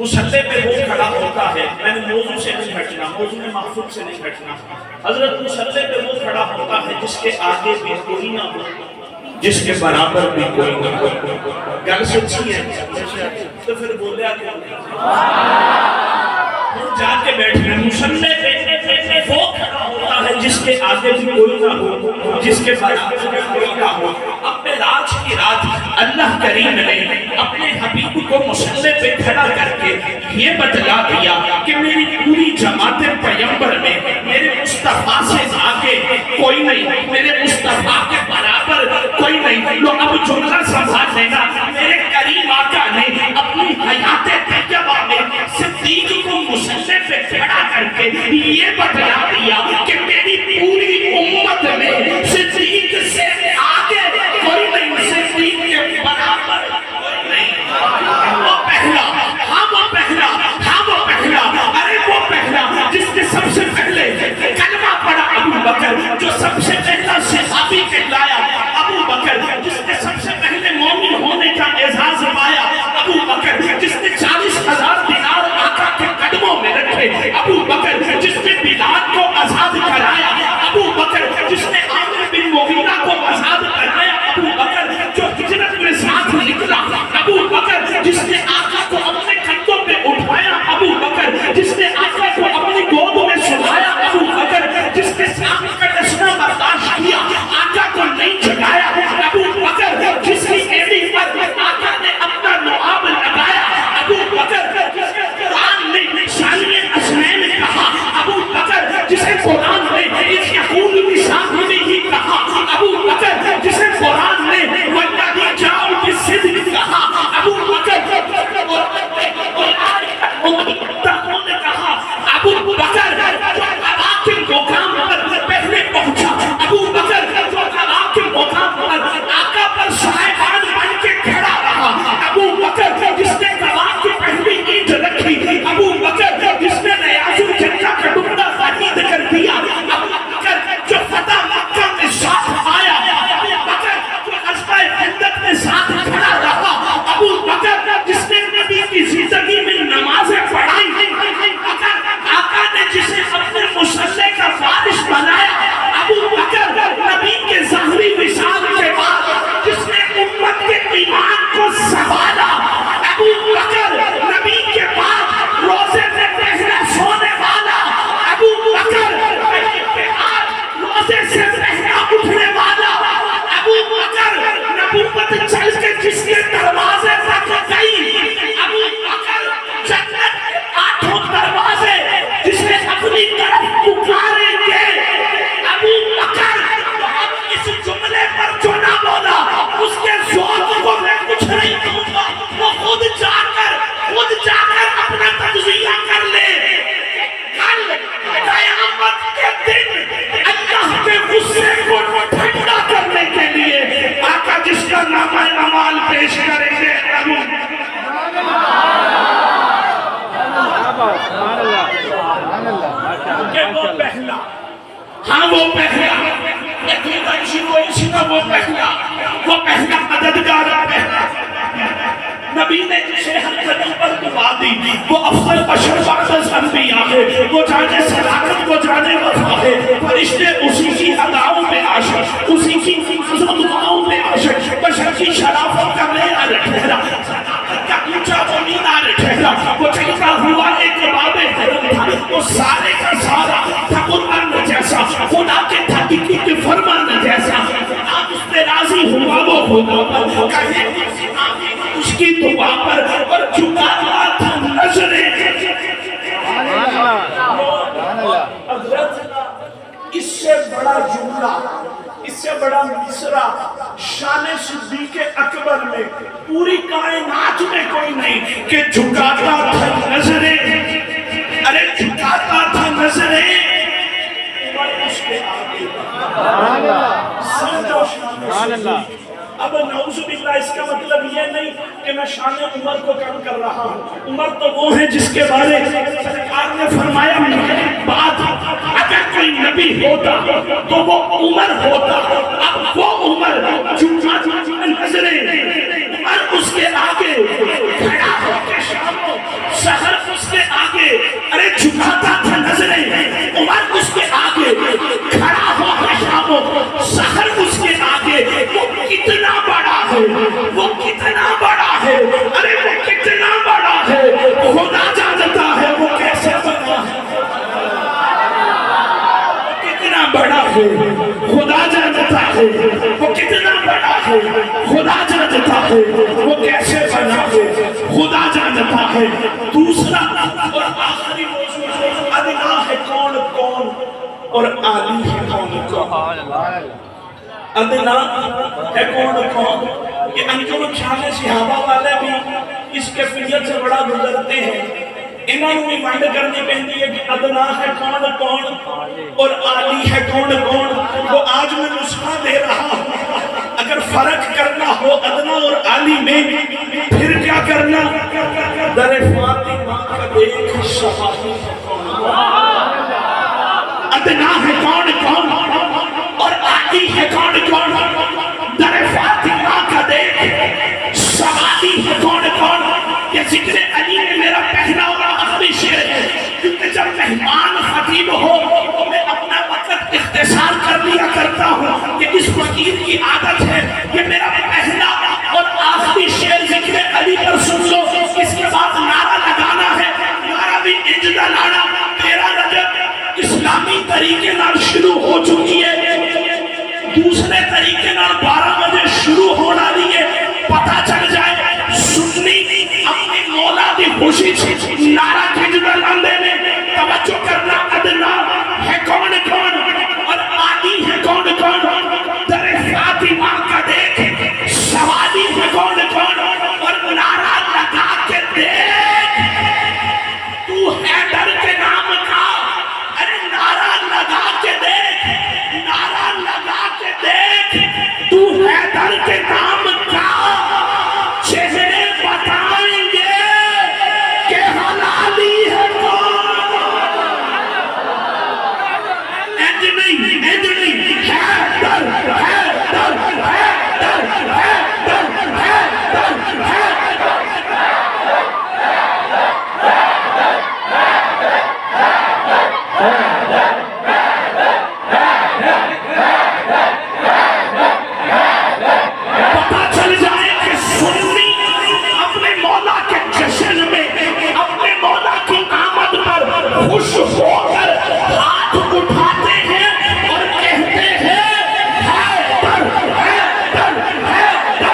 مسلح پہ وہ کھڑا ہوتا ہے، میں نے موضوع سے نہیں ہٹنا، موضوع محفوظ سے نہیں ہٹنا، حضرت مسلح پہ وہ کھڑا ہوتا ہے جس کے آگے بھی کوئی نہ ہو، جس کے برابر بھی کوئی نہ ہو۔ گل سچی ہے تو پھر بولیا کیا؟ ہم جا کے بیٹھے مسلح پہ وہ کھڑا ہوتا ہے جس کے آگے بھی کوئی نہ ہو، جس کے برابر بھی کوئی نہ ہو۔ اپنے راج کی رات اللہ کریم نے اپنے حبیب کو مسلح پہ کھڑا کر کے یہ بتلا دیا کہ میری پوری جماعت پیغمبر میں میرے مصطفیٰ سے آگے کوئی نہیں، میرے مصطفیٰ کے برابر کوئی نہیں۔ لو اب جملہ سمجھ لینا، میرے کریم آقا نے اپنی حیات طیبہ میں صدیق کو مسلح پہ کھڑا کر کے یہ بتلا دیا کہ میری پوری امت میں صدیق سے آگے کوئی نہیں، صدیق کے برابر کوئی نہیں۔ وہ پہلا، ہاں وہ پہلا، ہاں وہ پہلا، ارے وہ پہلا جس نے سب سے پہلے کلمہ پڑھا ابو بکر، جو سب سے پہلا صحابی کہلایا ابو بکر، جس نے سب سے پہلے مومن ہونے کا اعزاز پایا ابو بکر، جس نے 40,000 دینار آقا کے قدموں میں رکھے ابو بکر، جس نے بلال کو آزاد کرایا ابو بکر، جس نے عامر بن مغیرہ کو آزاد کرایا ابو بکر، جو ہجرت میں ساتھ نکلا ابو بکر، جس نے آقا کو اپنے کندھوں پہ اٹھایا ابو بکر، جس نے آقا کو اپنی گود میں سلایا ابو بکر، جس نے سانپ کا ڈسنا برداشت کیا آقا کو نہیں جگایا ابو بکر، جس کی ایڑی پر آقا نے اپنا لعاب لگایا ابو بکر، جس کے قرآن نے شانی اسمین کہا ابو بکر، جسے قرآن نے اس یقول کی شاہدی ہی کہا ابو بکر، جسے قرآن نے والذی جاء بالصدق کہا ابو بکر، نے کہا ابو بکر، جو ہوا کے مقام پر پہلے پہنچا ابو بکر، جو ہوا کے مقام پر آقا پر صاحبان بن کے کھڑا رہا ابو بکر، جس نے ہوا کی پہلی اینٹ رکھی ابو بکر، جس نے ریاض الجنہ کا ٹکڑا خرید کر دیا ابو بکر، جو فتح مکہ میں ساتھ آیا ابو بکر، جو غزوہ خندق میں ساتھ کھڑا رہا ابو بکر، جس نے نبی کی زندگی میں نمازیں پڑھائی آقا نے جسے اپنے مسلح کا فارش بنایا ابو بکر، نبی کے ظاہری وصال کے بعد جس نے امت کے ایمان کو سنبھالا ابو بکر، نبی کے بعد روزے میں پہلے سونے والا ابو بکر، نبی کے بعد روزے سے پہلے اٹھنے والا ابو بکر، نبوت چل کے جس کے دروازے تک گئی ابو بکر، جنت کے 8 دروازے جس نے اپنی طرف پکارے گے ابو بکر، اس جملے پر جو نہ بولا اس کے ذوق کو میں کچھ نہیں کہوں گا، وہ خود جا کر اپنا تجزیہ کر لے۔ کل قیامت کے دن اللہ کے غصے کو ٹھنڈا کرنے کے لیے آقا جس کا نامہ اعمال پیش کریں گے کہ وہ پہلا، ہاں وہ پہلا، وہ پہلا مددگار پہلا نبی نے جسے ہم قدم پر دعا دی، وہ افضل بشر بعد از انبیاء ہے، وہ جانے صداقت، وہ جانے وفا ہے، فرشتے اسی کی اداؤں میں عاشق، اسی کی دعاؤں میں عاشق، بشر کی شرافت کا معیار ٹھہرا، صداقت کا اونچا و مینار ٹھہرا، وہ چلتا ہوا ایک باب حرم تھا، وہ سارے کا سارا تھا قرآن جیسا، خدا کے تحقیق کے فرمان جیسا، آپ اس پہ راضی ہوا وہ خدا پر کہے اس کی دعا پر اور جھکاتا تھا نظریں۔ اس سے بڑا جملہ، اس سے بڑا مصرع شان صدیق اکبر میں پوری کائنات میں کوئی نہیں کہ جھکاتا تھا نظریں، ارے جھکاتا تھا نظریں اس کے آگے۔ سمجھو شان صدیق۔ اب نعوذ باللہ اس کا مطلب یہ نہیں کہ میں شان عمر کو کم کر رہا ہوں، عمر تو وہ ہے جس کے بارے سرکار نے فرمایا بات اگر کوئی نبی ہوتا تو وہ عمر ہوتا، اب وہ عمر جھکا نظریں، عمر اس کے آگے کھڑا ہو کے شاموں ہے خدا جانتا ہے وہ کتنا بڑا ہے خدا جانتا ہے وہ کیسے بنا ہے خدا جانتا ہے دوسرا اور آخری موضوع ادنا ہے کون کون اور عالی ہے کون کون ادنا ہے کون کون یہ انجمن شان صحابہ والے بھی اس کیفیت سے بڑا گزرتے ہیں انہوں نے ونڈ کرنی پہنتی ہے کہ ادنا ہے کون کون اور عالی ہے کون کون وہ آج میں نسخہ دے رہا ہوں اگر فرق کرنا ہو ادنا اور عالی میں پھر کیا کرنا در فاطمہ کا دیکھ شفاہی ہے کون ادنا ہے کون کون اور عالی ہے کون کون در فاطمہ کا دیکھ شفاہی ہے کون کون یہ ذکر علی میں میرا پہلا اور آخری شعر ہے کیونکہ جب مہمان خطیب ہو تو میں اپنا وقت اختصار کر لیا کرتا ہوں کہ اس فقیر کی عادت ہے یہ میرا پہلا اور آخری شعر ذکر علی پر سن لو اس کے بعد نعرہ لگانا ہے نعرہ بھی اجدہ لانا 13 رجب اسلامی طریقے نال شروع ہو چکی ہے دوسرے طریقے نال 12 بجے شروع ہونا لیے پتہ چل جائے سنی اپنی مولا دی خوشی سے نعرہ اجدہ لاندے میں توجہ کرنا ادنا ہے کون کون اور عالی ہے کون کون در فاطمہ کا دیکھ سوالی ہے کون کون اور نعرہ لگا کے دیکھ تو حیدر کے نام کا ارے نعرہ لگا کے دیکھ نعرہ لگا کے دیکھ تو حیدر کے نام کا چہرے بتائیں گے کہ حلالی ہے کون پتہ چل جائے کہ سنی اپنے مولا کے جشن میں اپنے مولا کی آمد پر خوش ہو کر ہاتھ اٹھاتے ہیں اور کہتے ہیں حیدر حیدر حیدر حیدر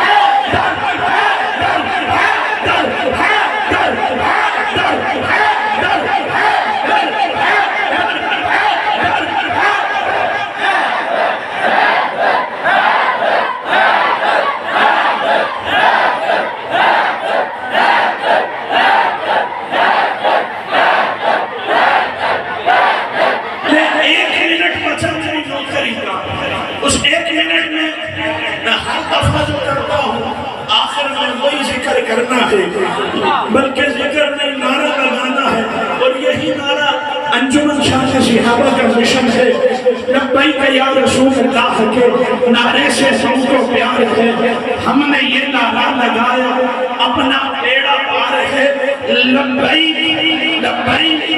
حیدر حیدر حیدر اس ایک منٹ میں میں ہر دفعہ جو کرتا ہوں آخر میں وہی ذکر کرنا ہے بلکہ ذکر میں نعرہ لگانا ہے اور یہی نعرہ انجمن شان صحابہ کا مشن ہے لبیک یا رسول اللہ کے نعرے سے ہم کو پیار ہے ہم نے یہ نعرہ لگایا اپنا بیڑا پار ہے لبیک لبیک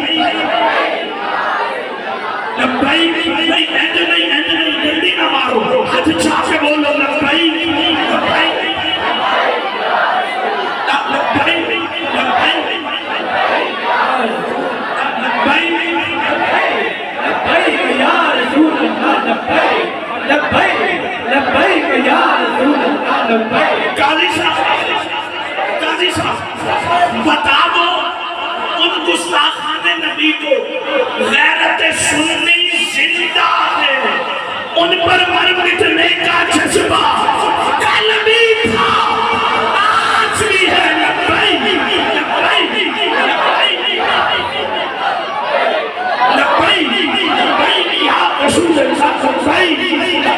لبیک نہیں جلدی نہ مارو ہاتھ چاہ کے بولو لبیک لبیک قاضی صاحب بتا دو ان گستاخان نبی کو غیرت سنی زندہ ہے ان پر مر مٹنے کا جذبہ کل بھی تھا آج بھی ہے لبیک لبیک لبیک لبیک یا رسول اللہ لبیک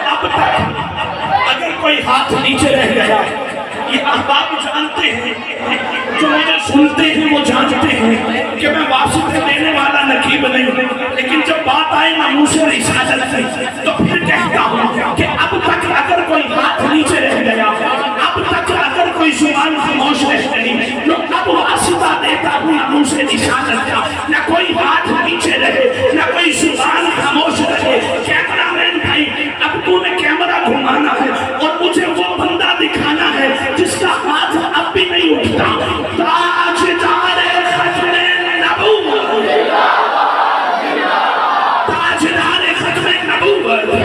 اب تک اگر کوئی ہاتھ نیچے رہ گیا یہ احباب جانتے ہیں جو مجھے سنتے ہیں وہ جانتے ہیں کہ میں واسطے دینے والا نقیب نہیں لیکن جب بات آئے ناموس رسالت کی تو پھر کہتا ہوں کہ اب تک اگر کوئی ہاتھ نیچے رہ گیا اب تک اگر کوئی زبان خاموش رہ گئی جو اب واسطہ دیتا ہوں ناموس رسالت کا نہ کوئی ہاتھ نیچے رہے نہ کوئی زبان خاموش رہے کیمرہ مین بھائی اب تو نے کیمرہ گھمانا ہے اور مجھے وہ بندہ دکھانا ہے جس کا ہاتھ اب بھی نہیں اٹھتا تاجدار ختم نبوت اکبر